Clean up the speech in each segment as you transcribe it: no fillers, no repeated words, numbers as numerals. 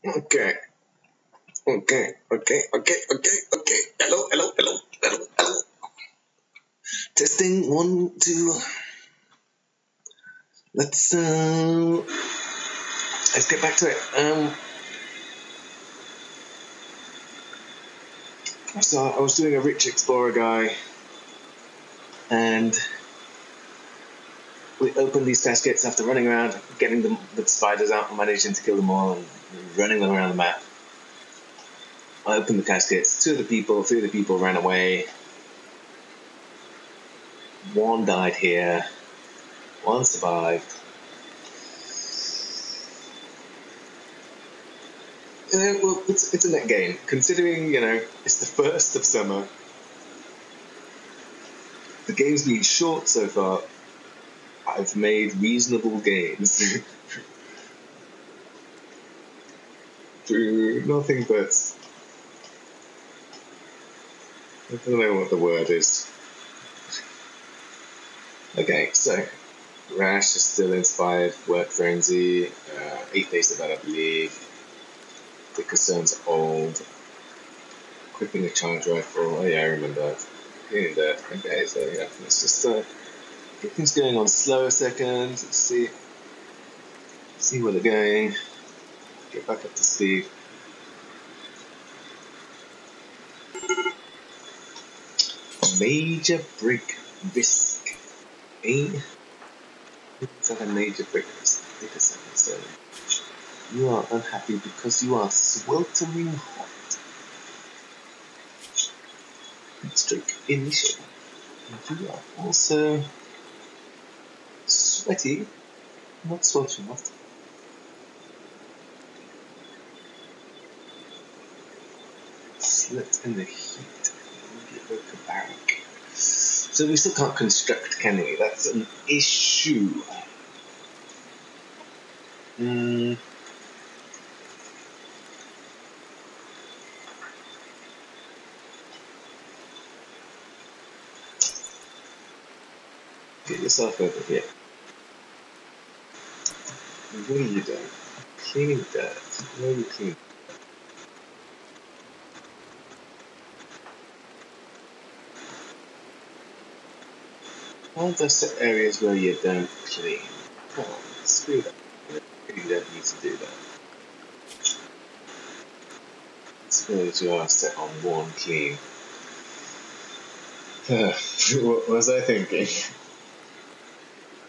Okay. Hello. Testing 1, 2. Let's get back to it. So I was doing a Rich Explorer guy, and we opened these caskets after running around, getting the spiders out, and managing to kill them all, and running them around the map. I opened the caskets. 3 of the people ran away. 1 died here. 1 survived. Well, it's a net gain, considering, it's the first of summer. The game's been short so far. I've made reasonable gains. Through nothing but... I don't know what the word is. Okay, so Rash is still inspired, Work Frenzy, 8 days of that, I believe. Dickerson's old. Equipping a charge rifle. Oh yeah, I remember that. Getting that. Okay, so yeah, let's just get things going on slow a second. Let's see where they're going. Get back up to speed. Major break risk. It's like a major break risk. Dickerson, so you are unhappy because you are sweltering hot. Stroke initial. And you are also sweaty, not sweltering hot. Slit in the heat. Barrack. So we still can't construct, can we? That's an issue. Get yourself over here. What are you doing? Cleaning dirt. Where are you cleaning? Aren't there set areas where you don't clean? Come on, screw that. You don't need to do that. Suppose you are set on 1 clean. What was I thinking?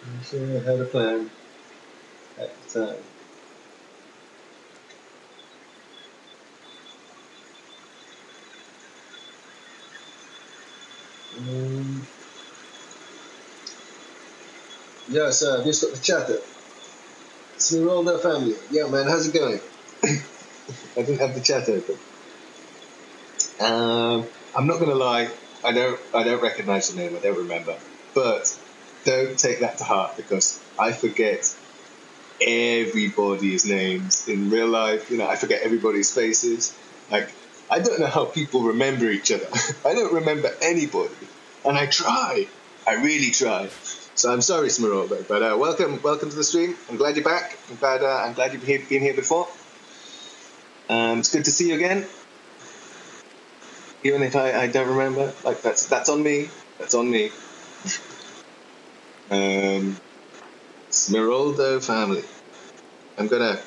I'm sure I had a plan at the time. Yeah, so I've just got the chatter. It's the Roldo family. Yeah, man, how's it going? I didn't have the chat open. I'm not gonna lie. I don't recognize the name. I don't remember. But don't take that to heart because I forget everybody's names in real life. I forget everybody's faces. Like, I don't know how people remember each other. I don't remember anybody, and I try. I really try. So I'm sorry, Smiraldo, but welcome to the stream. I'm glad you're back. I'm glad you've been here before. It's good to see you again. Even if I don't remember, like that's on me. That's on me. Smiraldo family. I'm gonna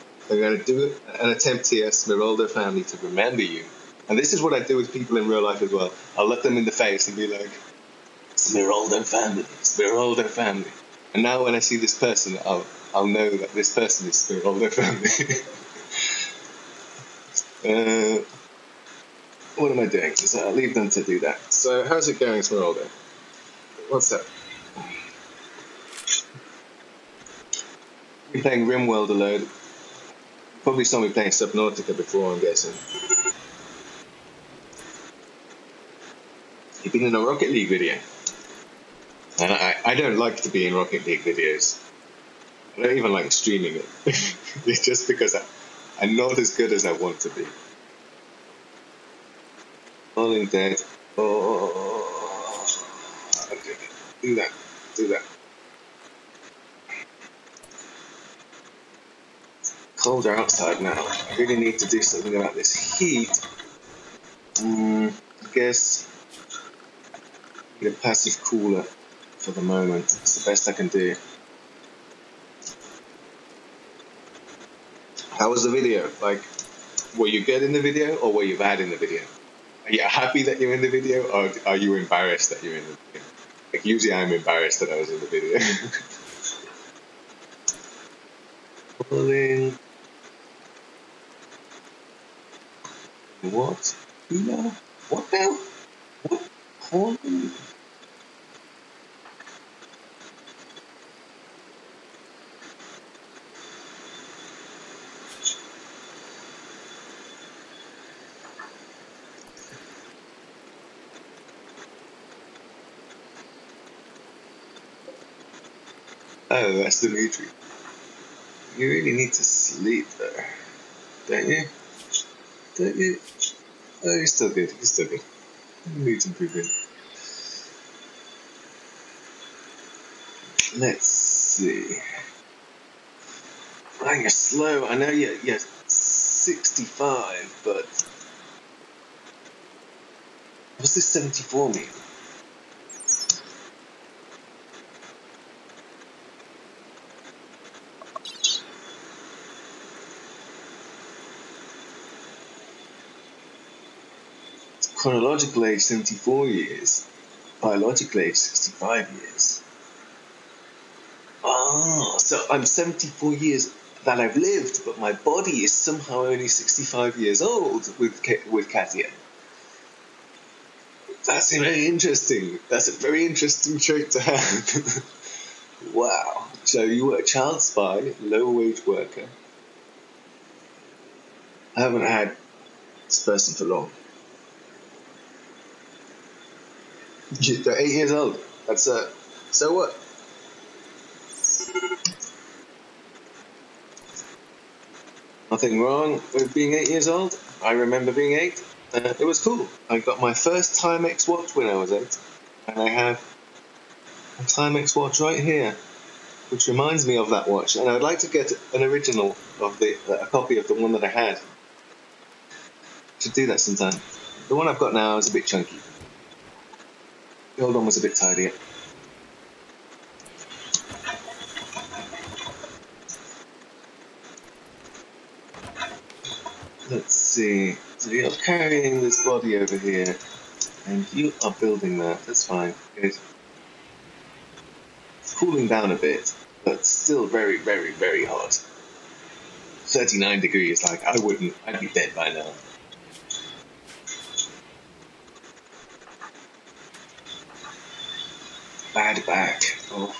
do an attempt here, Smiraldo family, to remember you. And this is what I do with people in real life as well. I'll look them in the face and be like, Smiraldo family. And now when I see this person, I'll know that this person is Smiraldo family. What am I doing? So I'll leave them to do that. So how's it going, Smiraldo? What's up? Been playing RIMWORLD a load. Probably saw me playing Subnautica before, I'm guessing. You've been in a Rocket League video. And I don't like to be in Rocket League videos. I don't even like streaming it. It's just because I'm not as good as I want to be. Falling dead. Oh, do that. colder outside now. I really need to do something about this heat. I guess I need a passive cooler for the moment. It's the best I can do. How was the video? Like, were you good in the video or were you bad in the video? Are you happy that you're in the video or are you embarrassed that you're in the video? Like, usually I'm embarrassed that I was in the video. Calling. What? Who now? What now? What? Calling? Oh, that's Dimitri. You really need to sleep there, don't you? Don't you? Oh, you're still good. You're still good. You need some improvement. Let's see. Oh, you're slow. I know you're 65, but what's this 74 mean? Chronological age 74 years, biological age 65 years. Ah, so I'm 74 years that I've lived, but my body is somehow only 65 years old with Katia. That's very interesting. That's a very interesting trait to have. Wow. So you were a child spy, low-wage worker. I haven't had this person for long. They're 8 years old. That's so what? Nothing wrong with being 8 years old. I remember being 8. It was cool. I got my first Timex watch when I was 8, and I have a Timex watch right here, which reminds me of that watch. And I'd like to get an original of a copy of the one that I had. Should do that sometime. The one I've got now is a bit chunky. The old one was a bit tidier. Let's see. So you're carrying this body over here, and you are building that. That's fine. Good. It's cooling down a bit, but still very, very, very hot. 39 degrees. Like I'd be dead by now. Bad back. Oh.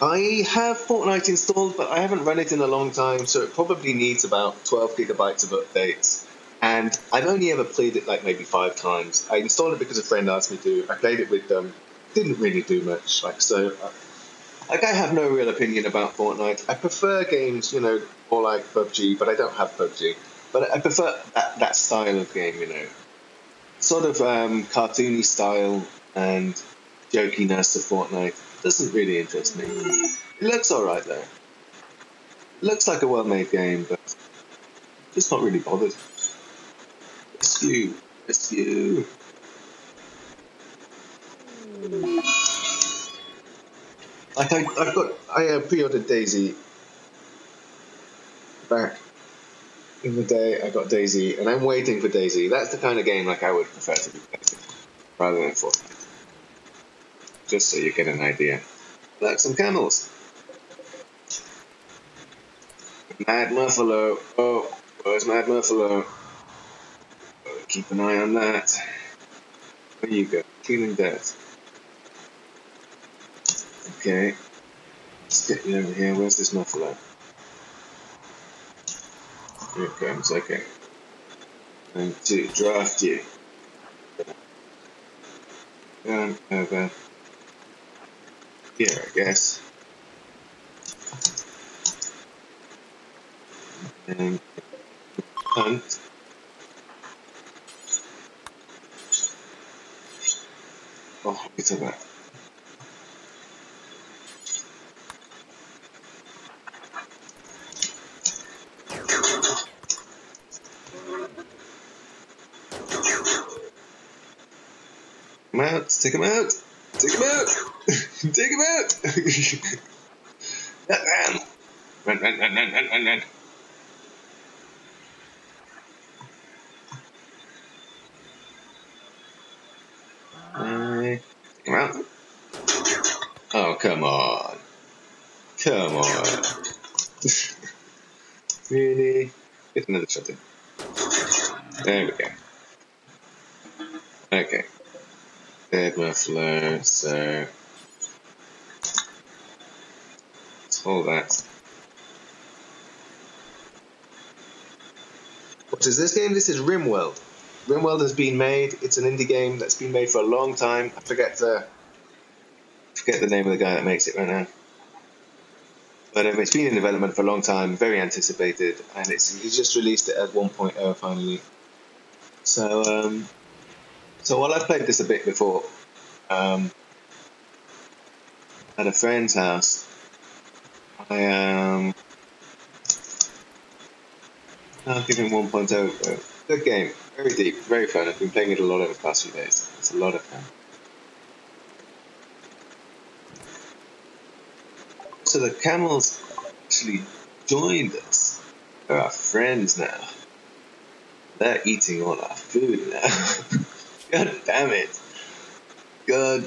I have Fortnite installed, but I haven't run it in a long time, so it probably needs about 12 gigabytes of updates. And I've only ever played it like maybe 5 times. I installed it because a friend asked me to. I played it with them. Didn't really do much. I have no real opinion about Fortnite. I prefer games, more like PUBG, but I don't have PUBG. But I prefer that style of game, Sort of cartoony style and jokiness of Fortnite doesn't really interest me. It looks alright though. It looks like a well-made game, but just not really bothered. Rescue. Like I pre-ordered Daisy back in the day. I got Daisy, and I'm waiting for Daisy. That's the kind of game like I would prefer to be playing rather than Fortnite. Just so you get an idea. Like some camels. Mad Muffalo. Oh, where's Mad Muffalo? Keep an eye on that. Where you go? Cleaning dirt. Okay. Let's get you over here. Where's this Muffalo? Here it comes. Okay. And to draft you. Over here, I guess. And hunt. Oh, what are you talking about? Come out, take him out, take him out, take him out. Run, run, run, run, run, run, run. Take him out. Oh, come on. Come on. Really? Get another shot in. There we go. Okay. There's my flow, so let's hold that. What is this game? This is RIMWORLD. RIMWORLD has been made. It's an indie game that's been made for a long time. I forget the name of the guy that makes it right now. But it's been in development for a long time, very anticipated, and he's just released it as 1.0 finally. So while I've played this a bit before, at a friend's house, I'll give him 1.0. Good game, very deep, very fun. I've been playing it a lot over the past few days. It's a lot of fun. So the camels actually joined us. They're our friends now. They're eating all our food now. God damn it. God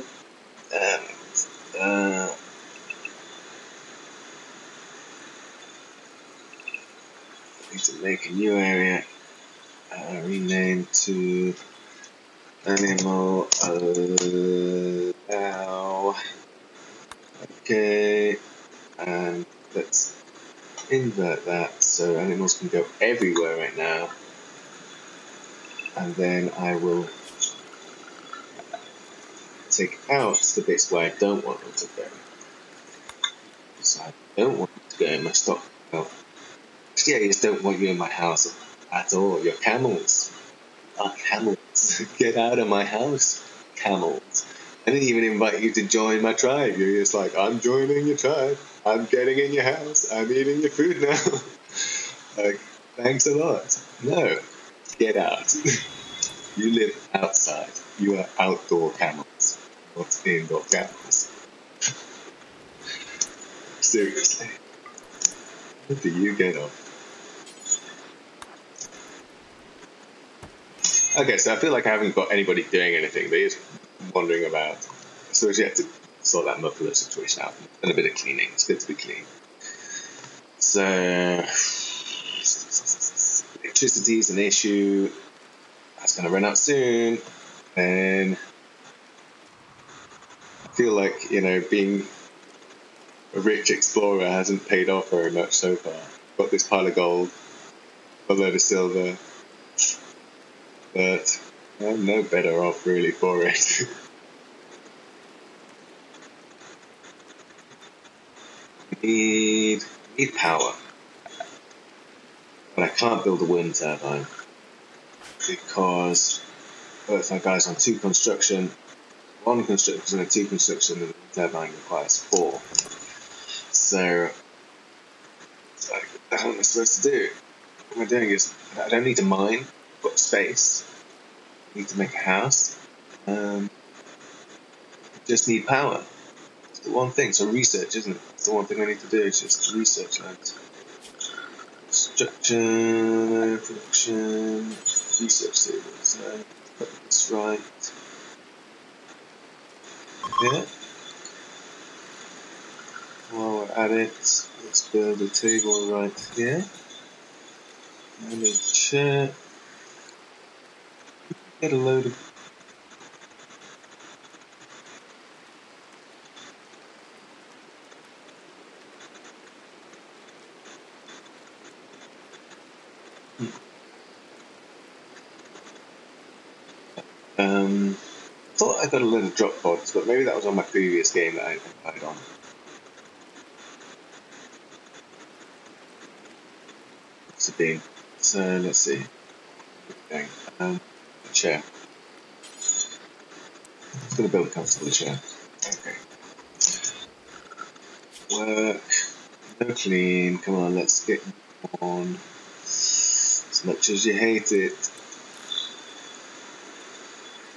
damn it. I need to make a new area. Rename to animal allow. Okay. And let's invert that so animals can go everywhere right now. And then I will take out the bits where I don't want them to go. So I don't want them to go in my stock. Well, actually, I just don't want you in my house at all. You're camels. Camels. Get out of my house, camels. I didn't even invite you to join my tribe. You're just like, I'm joining your tribe. I'm getting in your house. I'm eating your food now. Like, thanks a lot. No, get out. You live outside. You are outdoor camels, not indoor camels. Seriously. What do you get on? Okay, so I feel like I haven't got anybody doing anything. They're just wandering about. So we have to sort that muffler situation out and a bit of cleaning. It's good to be clean. So electricity is an issue. That's going to run out soon. And I feel like, being a rich explorer hasn't paid off very much so far. Got this pile of gold, a load of silver, but I'm no better off really for it. need power, but I can't build a wind turbine because both my guys on 2 construction, 1 construction and 2 construction, and the wind turbine requires 4. So it's like, what the hell am I supposed to do? What am I doing is I don't need to mine. I've got space. I need to make a house. Just need power. It's the one thing. So research, isn't it? It's the one thing I need to do. It's just research that. Construction, production, research table. So put this right. Yeah. While we're at it, let's build a table right here. Manage chat. Get a load of. I thought I got a load of drop pods, but maybe that was on my previous game that I played on. What's it been? So let's see. Okay. Chair. It's going to build a comfortable chair. Okay. Work. No clean. Come on, let's get on. As much as you hate it,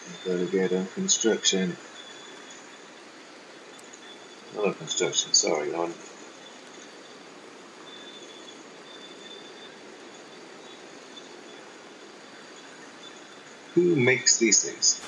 you've got to get on construction. Not on construction, sorry, on. Who makes these things?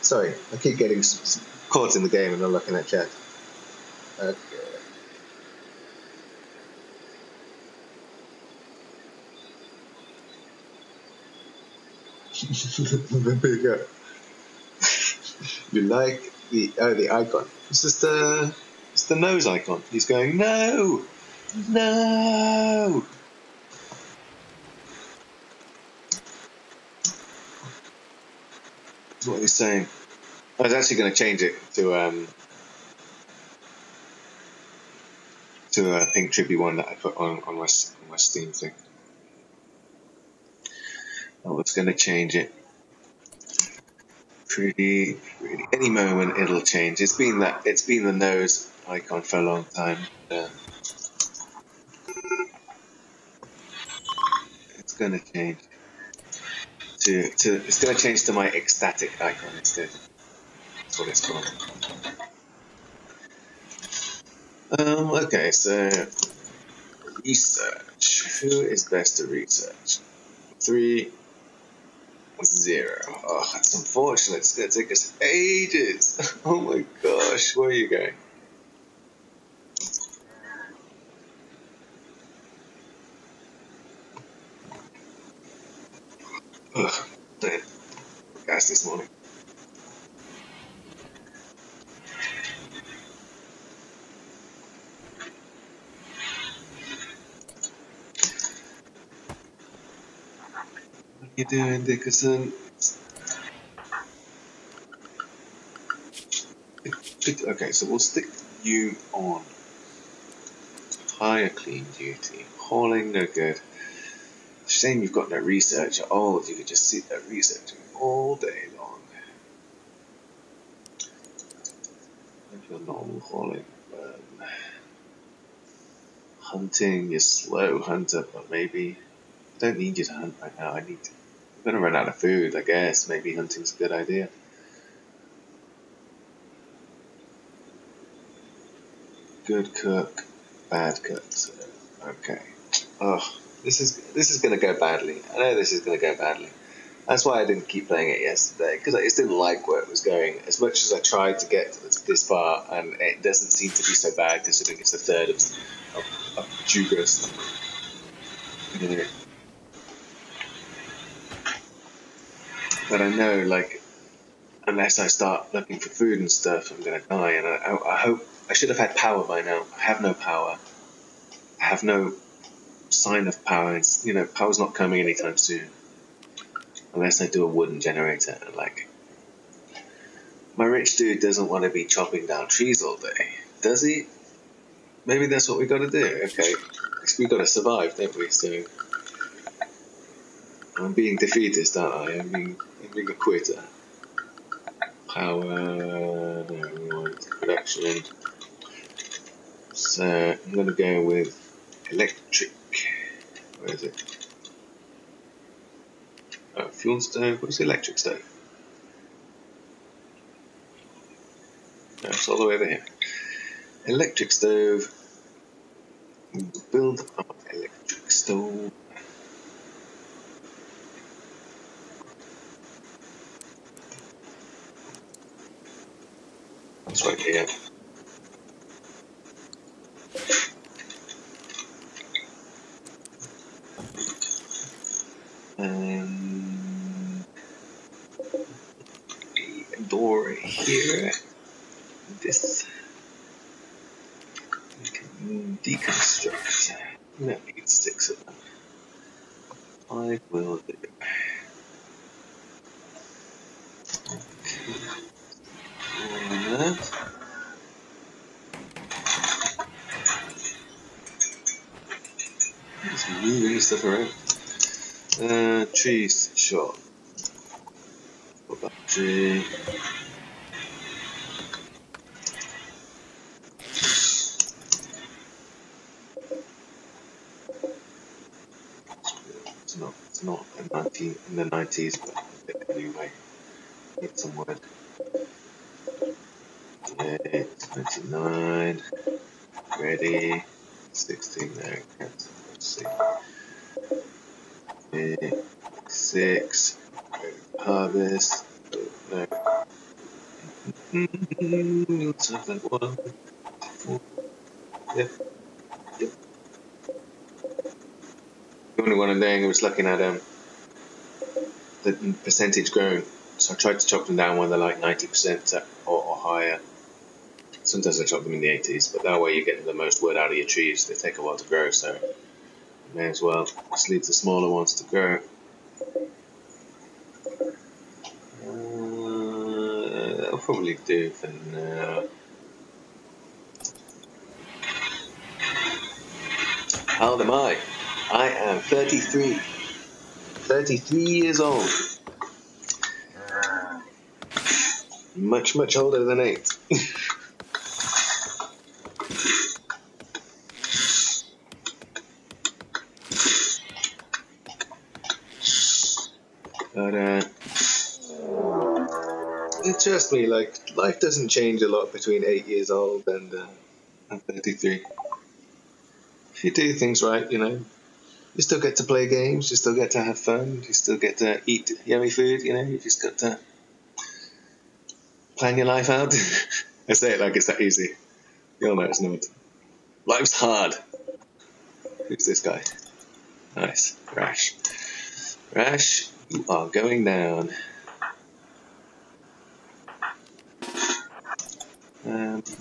Sorry, I keep getting caught in the game and not looking at chat. Okay. There you go. You like the icon? It's just it's the nose icon. He's going no, no. That's what he's saying. I was actually going to change it to a pink trippy one that I put on my Steam thing. I was going to change it. Pretty. Any moment it'll change. It's been the nose icon for a long time. It's going to change it's going to change to my ecstatic icon instead. That's what it's called. Okay, so research. Who is best to research? 3, 0. Oh, that's unfortunate. It's going to take us ages. Oh my gosh, where are you going? Ugh, man. Gas this morning. What are you doing, Dickerson? Okay, so we'll stick you on higher clean duty. Hauling, no good. Shame you've got no research at all. If you could just sit there researching all day long. If you're normal hauling, hunting, you're slow hunter, but maybe I don't need you to hunt right now. I'm gonna run out of food, I guess. Maybe hunting's a good idea. Good cook, bad cook. So, okay. Oh, this is gonna go badly. I know this is gonna go badly. That's why I didn't keep playing it yesterday, because I just didn't like where it was going. As much as I tried to get to this far, and it doesn't seem to be so bad considering it's a third of Jugos. But I know, like, unless I start looking for food and stuff, I'm gonna die. And I hope I should have had power by now. I have no power. I have no sign of power. It's, power's not coming anytime soon, unless I do a wooden generator. And like, my rich dude doesn't want to be chopping down trees all day, does he? Maybe that's what we got to do. Okay, we got to survive, don't we? So I'm being defeatist, aren't I? I'm being a quitter. Power, no, we want production. So I'm going to go with electric. Where is it? Oh, fuel stove. What is the electric stove? No, it's all the way over here. Electric stove. Build up electric stove. It's right here. A door here. This. We can decode Destruct. No, need 6 of them. 5 will do. Okay. That. Just moving stuff around. Trees, sure. What about tree? It's not in the 90s, but anyway, need some wood. Okay, 29, ready, 16 there, let's see. 6, harvest, no. Let's have that 1, 4, yep. The only one I'm doing was looking at the percentage grown. So I tried to chop them down when they're like 90% or higher. Sometimes I chop them in the 80s, but that way you get the most wood out of your trees. They take a while to grow, so you may as well just leave the smaller ones to grow. That'll probably do for now. How old am I? I am 33. 33 years old. Much, much older than 8. But trust me, like, life doesn't change a lot between 8 years old and 33. If you do things right, you know, you still get to play games, you still get to have fun, you still get to eat yummy food, you know, you just got to plan your life out. I say it like it's that easy. You all know it's not. Life's hard. Who's this guy? Nice. Rash. Rash, you are going down.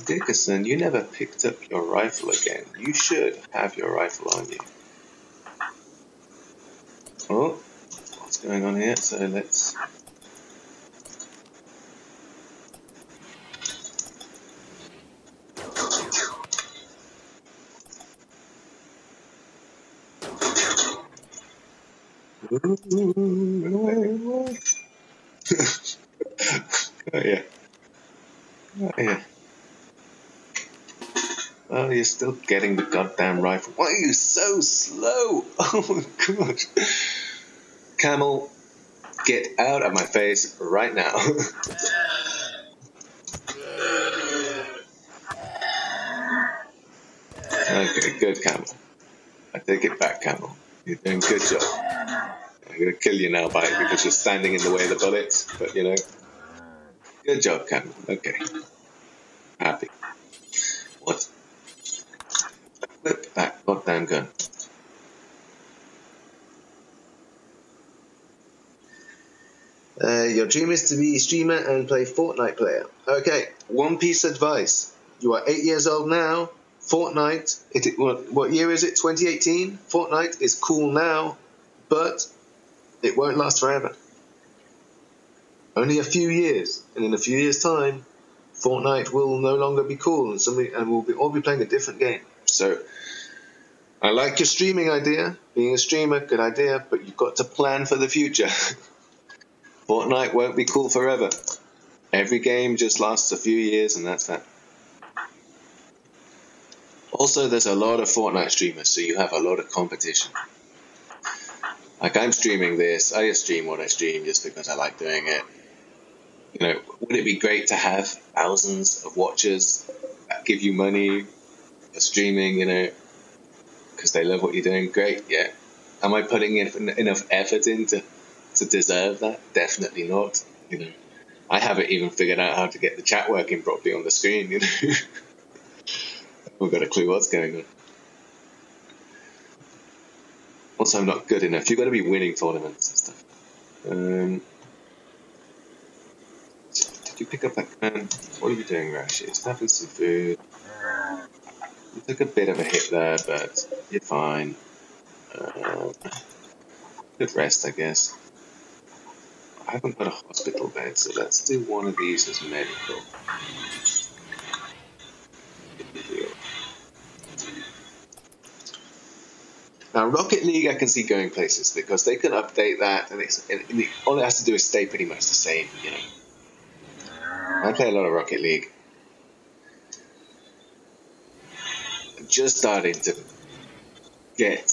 Dickerson, you never picked up your rifle again. You should have your rifle on you. Oh, what's going on here? So let's... Run away, run away. Oh yeah. Oh yeah. Oh, you're still getting the goddamn rifle. Why are you so slow? Oh my gosh. Camel, get out of my face right now. Okay, good, Camel. I take it back, Camel. You're doing a good job. I'm going to kill you now, because you're standing in the way of the bullets, but you know. Good job, Camel. Okay. Happy. What? Flip that goddamn gun. Your dream is to be a streamer and play Fortnite player. Okay, one piece of advice. You are 8 years old now. Fortnite, what year is it? 2018? Fortnite is cool now, but it won't last forever. Only a few years, and in a few years' time, Fortnite will no longer be cool, and we'll all be playing a different game. So, I like your streaming idea. Being a streamer, good idea, but you've got to plan for the future. Fortnite won't be cool forever. Every game just lasts a few years, and that's that. Also, there's a lot of Fortnite streamers, so you have a lot of competition. Like, I'm streaming this. I just stream what I stream just because I like doing it. You know, would it be great to have thousands of watchers that give you money for streaming, you know, because they love what you're doing? Great, yeah. Am I putting enough effort in to deserve that? Definitely not, you know. I haven't even figured out how to get the chat working properly on the screen, you know. I've got a clue what's going on. Also, I'm not good enough. You've got to be winning tournaments and stuff. Did you pick up that can? What are you doing, Rash? It's having some food. You took a bit of a hit there, but you're fine. Good rest, I guess. I haven't got a hospital bed, so let's do one of these as medical. Now, Rocket League, I can see going places because they can update that, and all it has to do is stay pretty much the same. You know, I play a lot of Rocket League. I'm just starting to get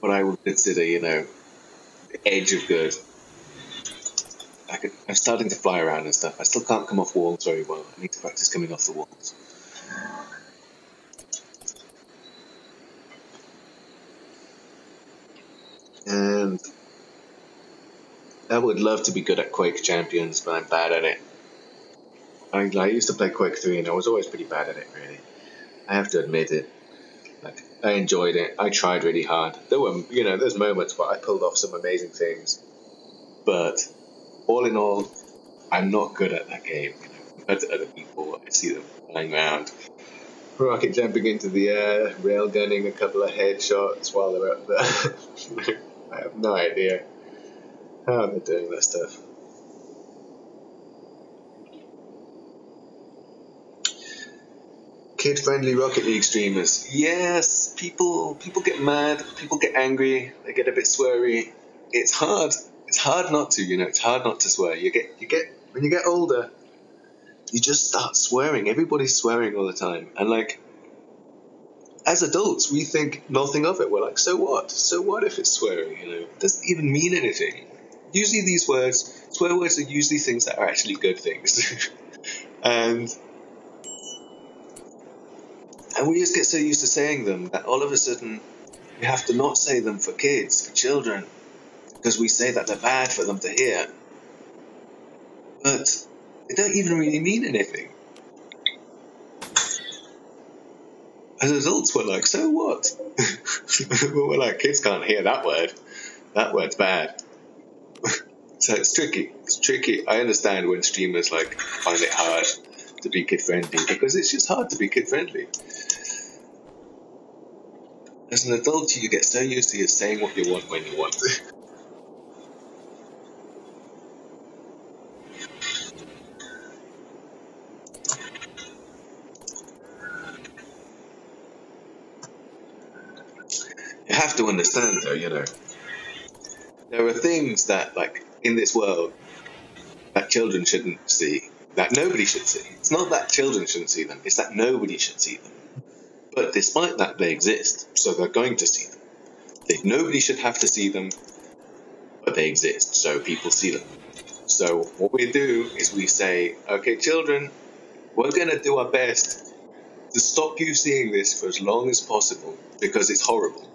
what I would consider, you know, the edge of good. I'm starting to fly around and stuff. I still can't come off walls very well. I need to practice coming off the walls. And I would love to be good at Quake Champions, but I'm bad at it. I used to play Quake 3 and I was always pretty bad at it, really. I have to admit it. Like, I enjoyed it. I tried really hard. There were, you know, there's moments where I pulled off some amazing things. But all in all, I'm not good at that game. You know, compared to other people, I see them flying around, rocket jumping into the air, rail gunning a couple of headshots while they're up there. I have no idea how they're doing that stuff. Kid-friendly Rocket League streamers. Yes, people get mad, people get angry, they get a bit sweary. It's hard. It's hard not to, you know. It's hard not to swear. You get when you get older, you just start swearing. Everybody's swearing all the time, and like, as adults, we think nothing of it. We're like, so what? So what if it's swearing? You know, it doesn't even mean anything. Usually, these words, swear words, are usually things that are actually good things, and we just get so used to saying them that all of a sudden we have to not say them for kids, for children, because we say that they're bad for them to hear. But they don't even really mean anything. As adults, we're like, so what? We're like, kids can't hear that word. That word's bad. So it's tricky. It's tricky. I understand when streamers like find it hard to be kid-friendly because it's just hard to be kid-friendly. As an adult, you get so used to just saying what you want when you want. You have to understand, though, you know, there are things that, like, in this world that children shouldn't see, that nobody should see. It's not that children shouldn't see them, it's that nobody should see them. But despite that, they exist, so they're going to see them. Nobody should have to see them, but they exist, so people see them. So what we do is we say, okay, children, we're going to do our best to stop you seeing this for as long as possible, because it's horrible.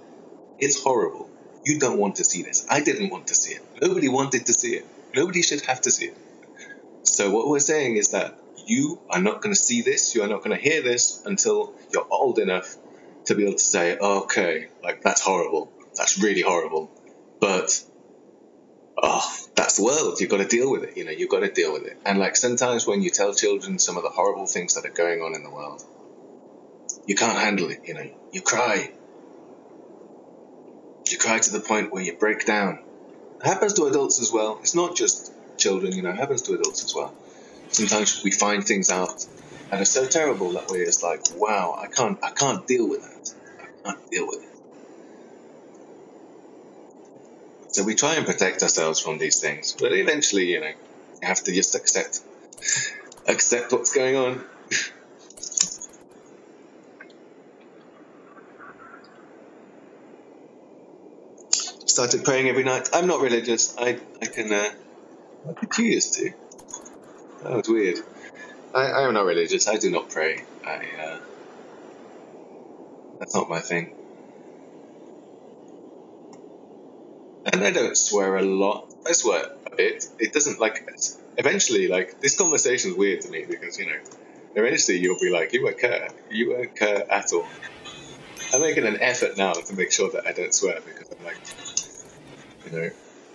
It's horrible. You don't want to see this. I didn't want to see it. Nobody wanted to see it. Nobody should have to see it. So what we're saying is that you are not going to see this, you are not going to hear this until you're old enough to be able to say, okay, like, that's horrible. That's really horrible. But, that's the world. You've got to deal with it. You know, you've got to deal with it. And, like, sometimes when you tell children some of the horrible things that are going on in the world, you can't handle it, you know. You cry. You cry to the point where you break down. It happens to adults as well. It's not just children, you know, it happens to adults as well. Sometimes we find things out that are so terrible that we're just like, wow, I can't deal with that. I can't deal with it. So we try and protect ourselves from these things, but eventually, you know, you have to just accept what's going on. Started praying every night. I'm not religious. I can. What did you used to? That was weird. I am not religious. I do not pray. That's not my thing. And I don't swear a lot. I swear a bit. It doesn't, like, eventually, like, this conversation's weird to me because, you know, eventually you'll be like, you won't care at all. I'm making an effort now to make sure that I don't swear because I'm like, you know,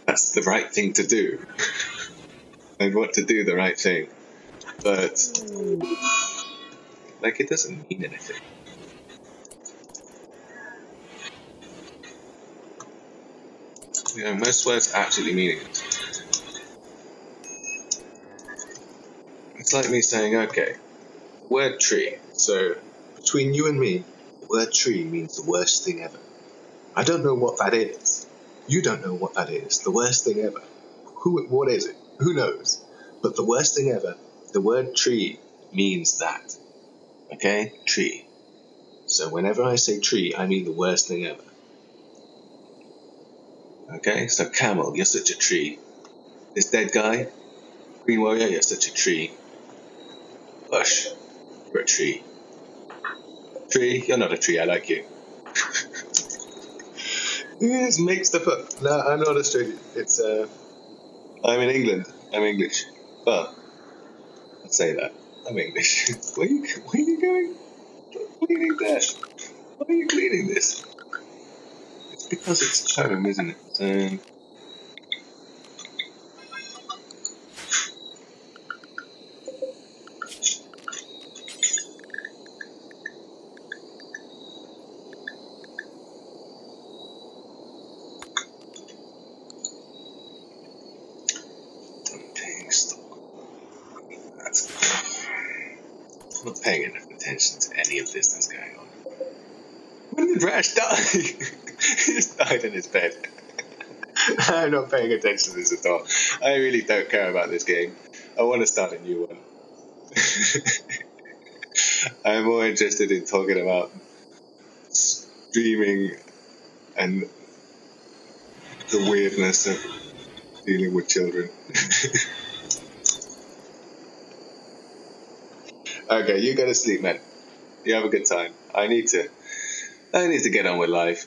that's the right thing to do. I want to do the right thing. But, like, it doesn't mean anything. You know, most words are absolutely meaningless. It's like me saying, okay, the word tree. So between you and me, the word tree means the worst thing ever. I don't know what that is. You don't know what that is. The worst thing ever. What is it? Who knows? But the worst thing ever, the word tree means that. Okay? Tree. So whenever I say tree, I mean the worst thing ever. Okay? So camel, you're such a tree. This dead guy, green warrior, you're such a tree. Bush, you're a tree. Tree, you're not a tree, I like you. It's mixed up. No, I'm not Australian. It's, I'm in England. I'm English. Well, I'd say that. I'm English. Where are you going? Cleaning that? Why are you cleaning this? It's because it's home, isn't it? Paying stock. I'm not paying enough attention to any of this that's going on. When did Rash die? He just died in his bed. I'm not paying attention to this at all. I really don't care about this game. I want to start a new one. I'm more interested in talking about streaming and the weirdness of dealing with children. Okay, you go to sleep, man. You have a good time. I need to get on with life.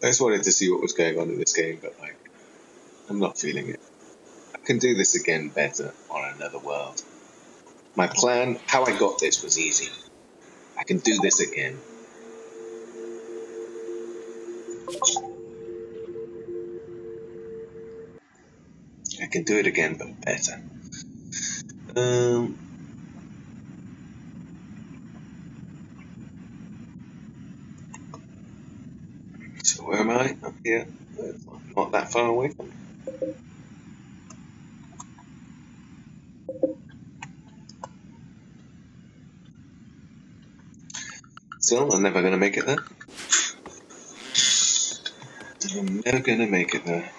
I just wanted to see what was going on in this game, but I'm not feeling it. I can do this again better on another world. My plan, how I got this, was easy. I can do this again. I can do it again, but better. So where am I? Up here. Not that far away from me. Still, I'm never going to make it there. I'm never going to make it there.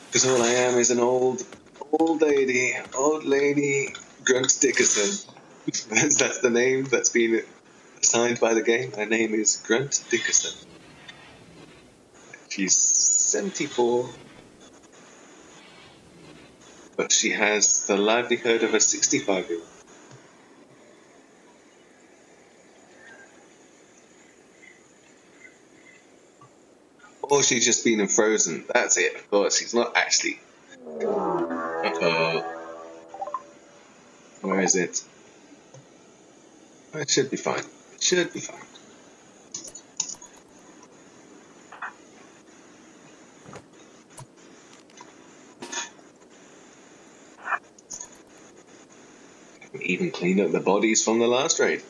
Because all I am is an old lady, Grunt Dickerson. That's the name that's been assigned by the game. Her name is Grunt Dickerson. She's 74, but she has the livelihood of a 65-year-old. Or she's just been frozen. That's it, of course. She's not actually. Uh-oh. Where is it? It should be fine. It should be fine. We even cleaned up the bodies from the last raid.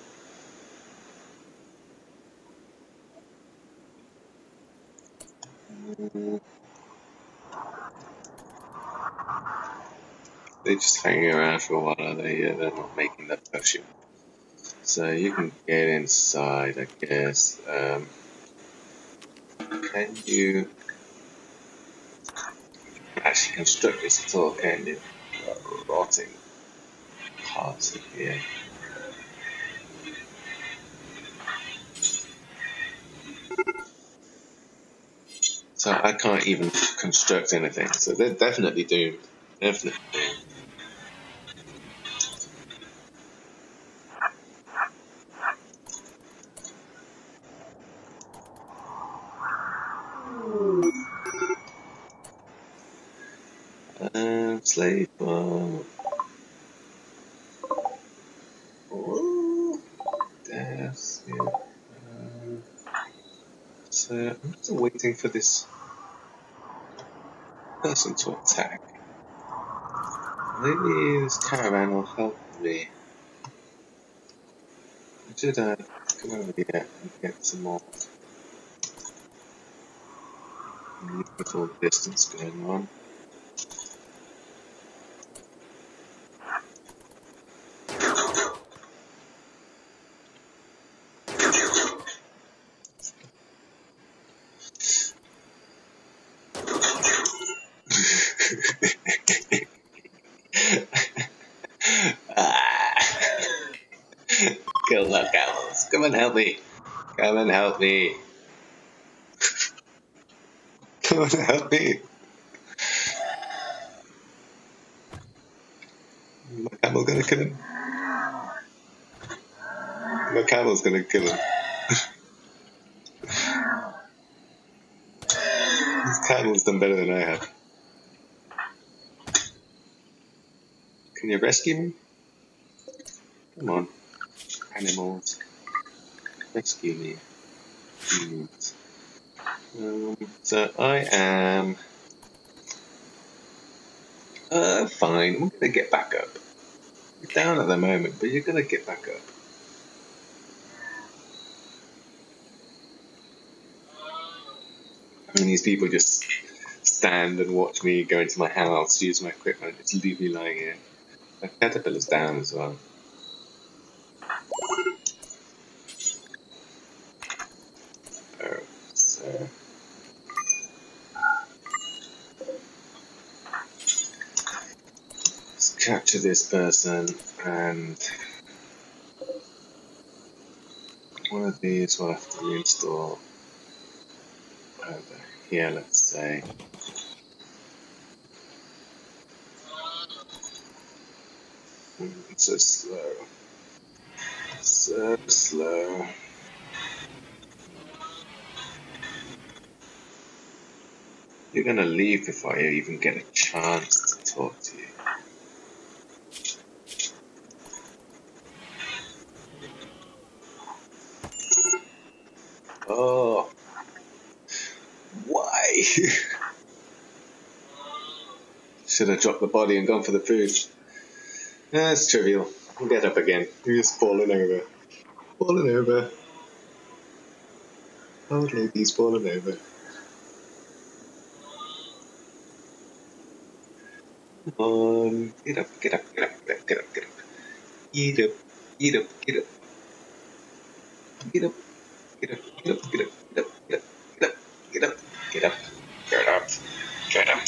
They're just hanging around for a while, are they? Yeah, they're not making that potion. So you can get inside, I guess. Can you actually construct this at all, can you? Rotting parts of here. So I can't even construct anything. So they're definitely doomed. Definitely doomed. Slave farm. Death. Yeah. So I'm just waiting for this person to attack. Maybe this caravan will help me. I should come over here and get some more. Little distance going on. Good luck, owls. Come and help me. Come and help me. Come and help me. My camel's gonna kill him. My camel's gonna kill him. This camel's done better than I have. Can you rescue me? Come on. Animals. Rescue me. Humans. So I am fine. I'm gonna get back up. You're down at the moment, but you're gonna get back up. I mean, these people just stand and watch me go into my house, use my equipment, just leave me lying here. The caterpillar's down as well. Oh, so let's capture this person, and one of these will have to reinstall over here, let's say. It's so slow. So slow. You're gonna leave before I even get a chance to talk to you. Oh, why? Should have dropped the body and gone for the food. That's trivial. We'll get up again. You're just falling over. Falling over. Old lady's falling over. Come on. Get up, get up, get up, get up, get up, get up. Eat up, eat up, get up. Get up, get up, get up, get up, get up, get up, get up, get up, get up, get up, get up,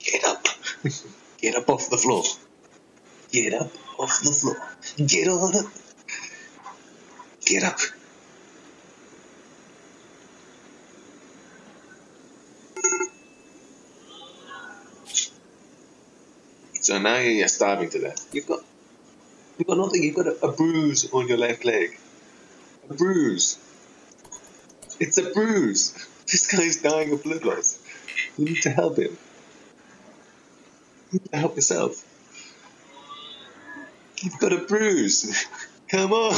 get up. Get up off the floor. Get up off the floor. Get on up. Get up. So now you're starving to death. You've got nothing. You've got a bruise on your left leg. A bruise. It's a bruise. This guy's dying of blood loss. You need to help him. You need to help yourself. You've got a bruise. Come on.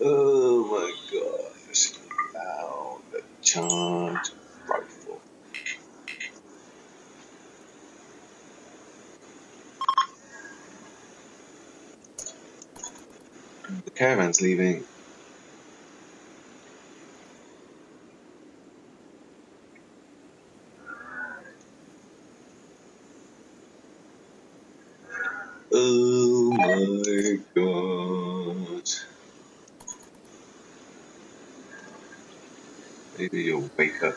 Oh my gosh. Now the charge rifle. The caravan's leaving. Oh my god. Maybe you'll wake up.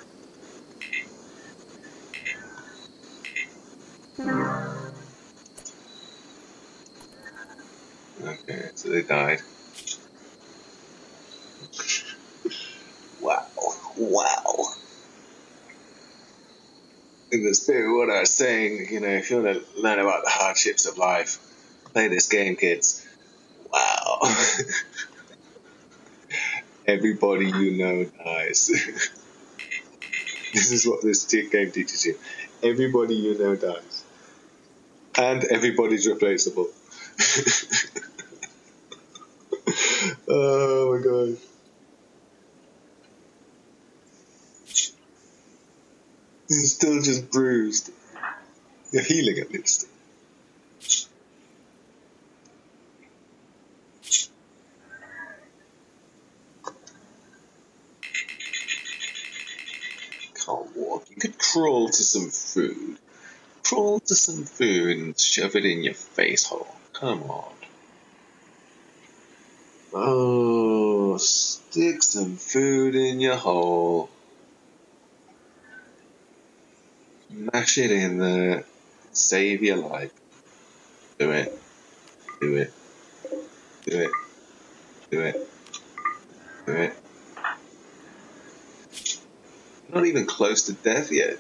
Okay, so they died. Wow. Wow. In the spirit of what I was saying, if you want to learn about the hardships of life, play this game, kids. Wow. Everybody you know dies. This is what this game teaches you. Everybody you know dies. And everybody's replaceable. Oh my god. This is still just bruised. You're healing at least. crawl to some food. Crawl to some food and shove it in your face hole. Come on. Oh, stick some food in your hole. Mash it in there. Save your life. Do it. Do it. Do it. Do it. Do it. Not even close to death yet.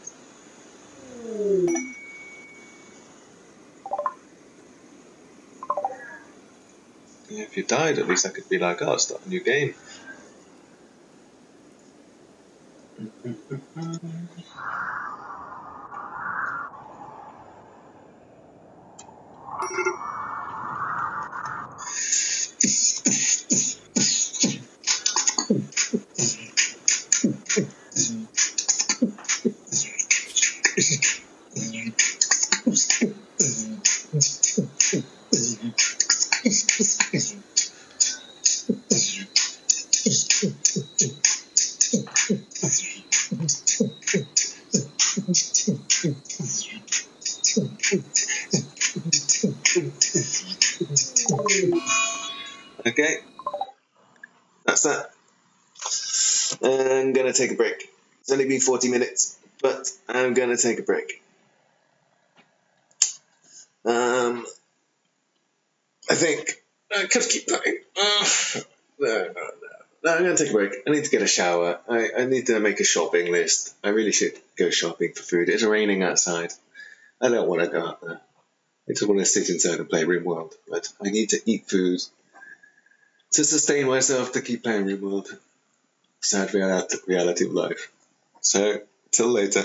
Yeah, if you died, at least I could be like, oh, start a new game. Okay, that's that. I'm gonna take a break. It's only been 40 minutes, but I'm gonna take a break. I think I could keep playing. No, I'm gonna take a break. I need to get a shower. I need to make a shopping list. I really should go shopping for food. It's raining outside. I don't want to go out there. I just want to sit inside and play RimWorld. But I need to eat food to sustain myself to keep playing RimWorld. Sad reality of life. So, till later.